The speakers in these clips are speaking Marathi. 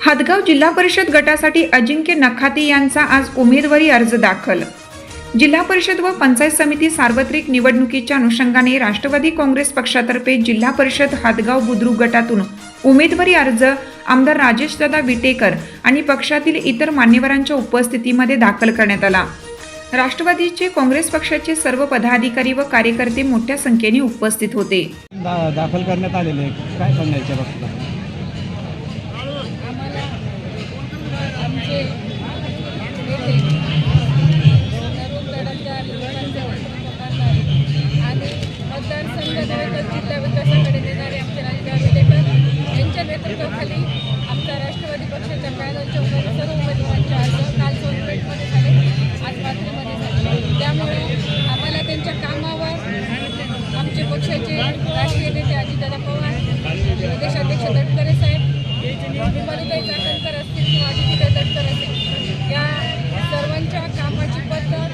हदगाव जिल्हा परिषद गटासाठी अजिंक्य नखाते यांचा आज उमेदवारी अर्ज दाखल। जिल्हा परिषद व पंचायत समिती सार्वत्रिक निवडणुकीच्या अनुषंगाने राष्ट्रवादी काँग्रेस पक्षातर्फे जिल्हा परिषद हदगाव बुद्रुक गटातून उमेदवारी अर्ज आमदार राजेशदादा विटेकर आणि पक्षातील इतर मान्यवरांच्या उपस्थितीमध्ये दाखल करण्यात आला। राष्ट्रवादीचे काँग्रेस पक्षाचे सर्व पदाधिकारी व कार्यकर्ते मोठ्या संख्येने उपस्थित होते। दाखल करण्यात आलेले काय सांगायच्या बाबतीत आणि मतदारसंघ जिल्हा विकासाकडे देणारे आमचे राजेदादा विटेकर यांच्या नेतृत्वाखाली आमच्या राष्ट्रवादी पक्षाच्या पॅनलच्या सर्व उमेदवारांचे अर्ज काल सोनपेठमध्ये झाले, आज पाथरीमध्ये झाले। त्यामुळे आम्हाला त्यांच्या कामावर आमचे पक्षाचे राष्ट्रीय नेते अजितदादा पवार, प्रदेशाध्यक्ष तटकरे साहेब, विमलताई चाकणकर असतील किंवा अजितदादा तटकरे असतील, या सर्वांच्या कामाची पद्धत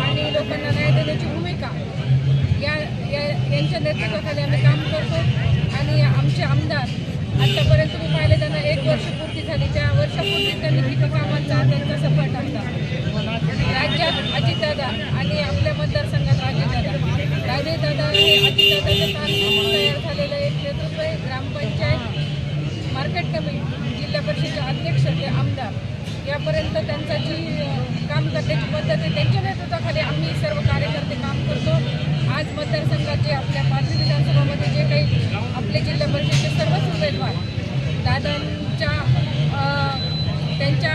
आणि लोकांना न्याय देण्याची भूमिका यांच्या नेतृत्वाखाली आम्ही काम करतो। आणि आमचे आमदार आत्तापर्यंत तुम्ही पाहिले त्यांना 1 वर्ष पूर्ती झाली, त्या वर्षापूर्वी त्यांनी किती कामांचा त्यांचा सफळ टाकला। राज्यात अजितदादा आणि आपल्या मतदारसंघात राजेदादा हे अजितदादाचं काम तयार झालेलं एक नेतृत्व आहे। ग्रामपंचायत, मार्केट कमिटी, जिल्हा परिषदेचे अध्यक्ष ते आमदार यापर्यंत त्यांचा जी काम करण्याची पद्धत आहे त्यांच्या नेतृत्वाखाली आम्ही सर्व कार्यकर्ते काम करतो। आज मतदारसंघाचे आपल्या पाथरी विधानसभामध्ये जे काही आपले जिल्हा परिषदेचे सर्वच उमेदवार दादांच्या त्यांच्या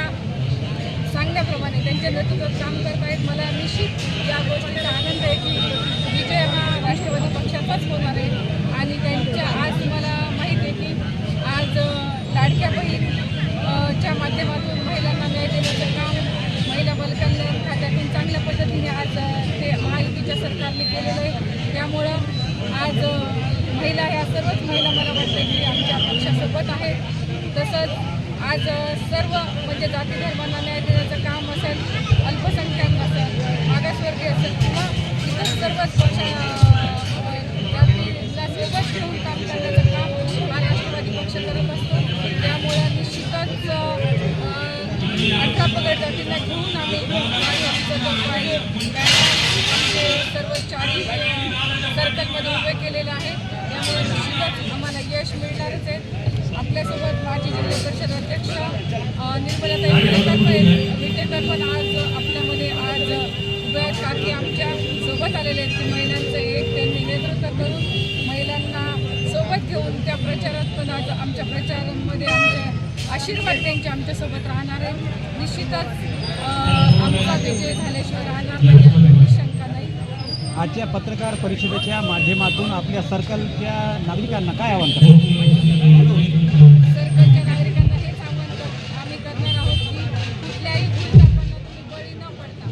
सांगण्याप्रमाणे त्यांच्या नेतृत्वात काम करत आहेत। मला निश्चित या गोष्टीचा आनंद आहे की विजय हा राष्ट्रवादी पक्षाचाच होणार आहे। आणि त्यांच्या आज तुम्हाला माहीत आहे की आज लाडक्या बहीणच्या माध्यमातून महिलांना न्याय देण्याचं काम महिला बालकल्याण खात्यातून चांगल्या पद्धतीने आज ते महायुतीच्या सरकारने केलेलं आहे। त्यामुळं आज महिला ह्या सर्वच महिला मला वाटतं की आमच्या पक्षासोबत आहेत। तसंच आज सर्व म्हणजे जाती धर्मांना न्याय देण्याचं काम असेल, अल्पसंख्याक असेल, मागासवर्गीय असेल किंवा इतर सर्वच जातीला सोबत ठेवून काम करण्याचं काम हा राष्ट्रवादी पक्ष करत असतो। त्यामुळे निश्चितच 18 पगड जातींना घेऊन आम्ही सर्व 40 सर्कलमध्ये उभे केलेलं आहे। त्यामुळे निश्चितच आम्हाला यश मिळणारच आहे। आपल्यासोबत माजी जिल्हा परिषद अध्यक्ष निर्मलाताई विटेकर पण आज आपल्यामध्ये आज उभ्या आहेत, काकी आमच्या सोबत आलेले आहेत की महिलांचं एक त्यांनी नेतृत्व करून महिलांना सोबत घेऊन त्या प्रचारात पण आज आमच्या प्रचारामध्ये आमच्या आशीर्वाद त्यांचे आमच्यासोबत राहणार आहे। निश्चितच आमचा विजय झाल्याशिवाय राहणार नाही, शंका नाही। आजच्या पत्रकार परिषदेच्या माध्यमातून आपल्या सर्कलच्या नागरिकांना काय आवाहन करतो? सर्कलच्या नागरिकांना हेच आवाहन आम्ही करणार आहोत की कुठल्याही भूलथापांना तुम्ही बळी न पडता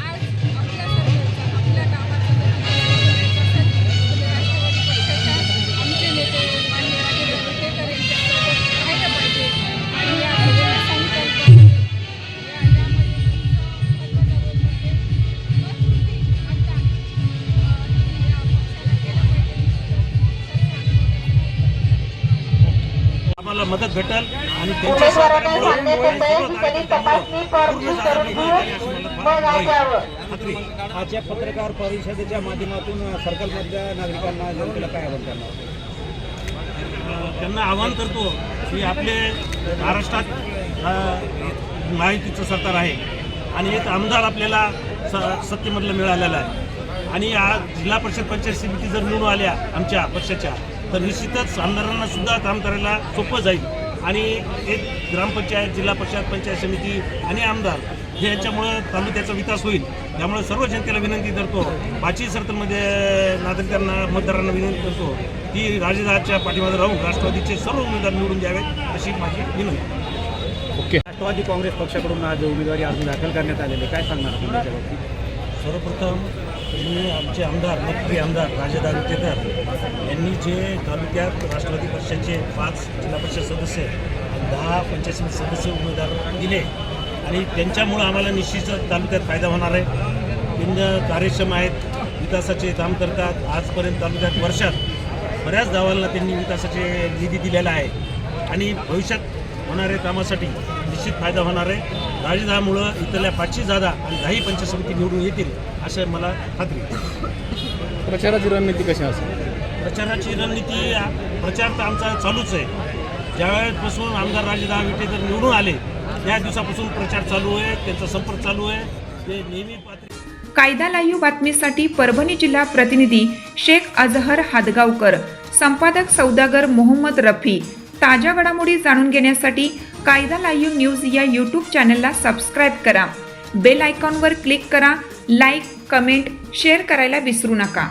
आज आपल्या सर्कलचा आपल्या गावाचा तुम्ही राष्ट्रवादी पक्षाच्या आमचे नेते माननीय राजेदादा विटेकर यांच्यासोबत राहायला पाहिजे। आणि या सगळ्या संकल्पामध्ये आम्हाला मदत भेटेल आणि त्यांच्या आजच्या पत्रकार परिषदेच्या माध्यमातून सर्कलमधल्या नागरिकांना जनतेला काय आवाहन करणार? त्यांना आवाहन करतो की आपले महाराष्ट्रात महायुतीचं सरकार आहे आणि एक आमदार आपल्याला सत्तेमधलं मिळालेला आहे। आणि आज जिल्हा परिषद पंचायत समिती जर निवडून आल्या आमच्या पक्षाच्या तर निश्चितच आमदारांना सुद्धा काम करायला सोपं जाईल। आणि एक ग्रामपंचायत, जिल्हा परिषद, पंचायत समिती आणि आमदार हे यांच्यामुळं तालुक्याचा विकास होईल। त्यामुळे सर्व जनतेला विनंती करतो, 5 सर्कलमध्ये नागरिकांना मतदारांना विनंती करतो की राजेदादाच्या पाठीमागे राहून राष्ट्रवादीचे सर्व उमेदवार निवडून द्यावेत अशी माझी विनंती। ओके, राष्ट्रवादी काँग्रेस पक्षाकडून आज उमेदवारी अर्ज दाखल करण्यात आलेले काय सांगणार तुमच्या बाबतीत? सर्वप्रथम मी आमचे आमदार, लोकप्रिय आमदार राजेदादा विटेकर यांनी जे तालुक्यात राष्ट्रवादी पक्षाचे 5 जिल्हा परिषद सदस्य आणि 10 पंचायत समिती सदस्य उमेदवार दिले आणि त्यांच्यामुळं आम्हाला निश्चितच तालुक्यात फायदा होणार आहे। त्यांना कार्यक्षम आहेत, विकासाचे काम करतात। आजपर्यंत तालुक्यात वर्षात बऱ्याच गावांना त्यांनी विकासाचे निधी दिलेला आहे आणि भविष्यात होणाऱ्या कामासाठी निश्चित फायदा होणार आहे. राजदामुळं इथल्या 500 जागा आणि 10 पंचायत समिती निवडून येतील असं मला खात्री आहे. प्रचाराची रणनीती कशी असेल? प्रचाराची रणनीती प्रचार तर आमचा चालूच आहे. ज्यावेळेसपासून आमदार राजदा विटे जर निवडून आले त्या दिवसापासून प्रचार चालू आहे, त्यांचा संपर्क चालू आहे. ते नेहमी कायदा लाईव्ह बातमीसाठी परभणी जिल्हा प्रतिनिधी शेख अजहर हादगावकर, संपादक सौदागर मोहम्मद रफी. ताज्या घडामोडी जाणून घेण्यासाठी कायदा लाईव्ह न्यूज या यूट्यूब चॅनलला सबस्क्राईब करा. बेल आयकॉनवर क्लिक करा. लाईक, कमेंट, शेअर करायला विसरू नका.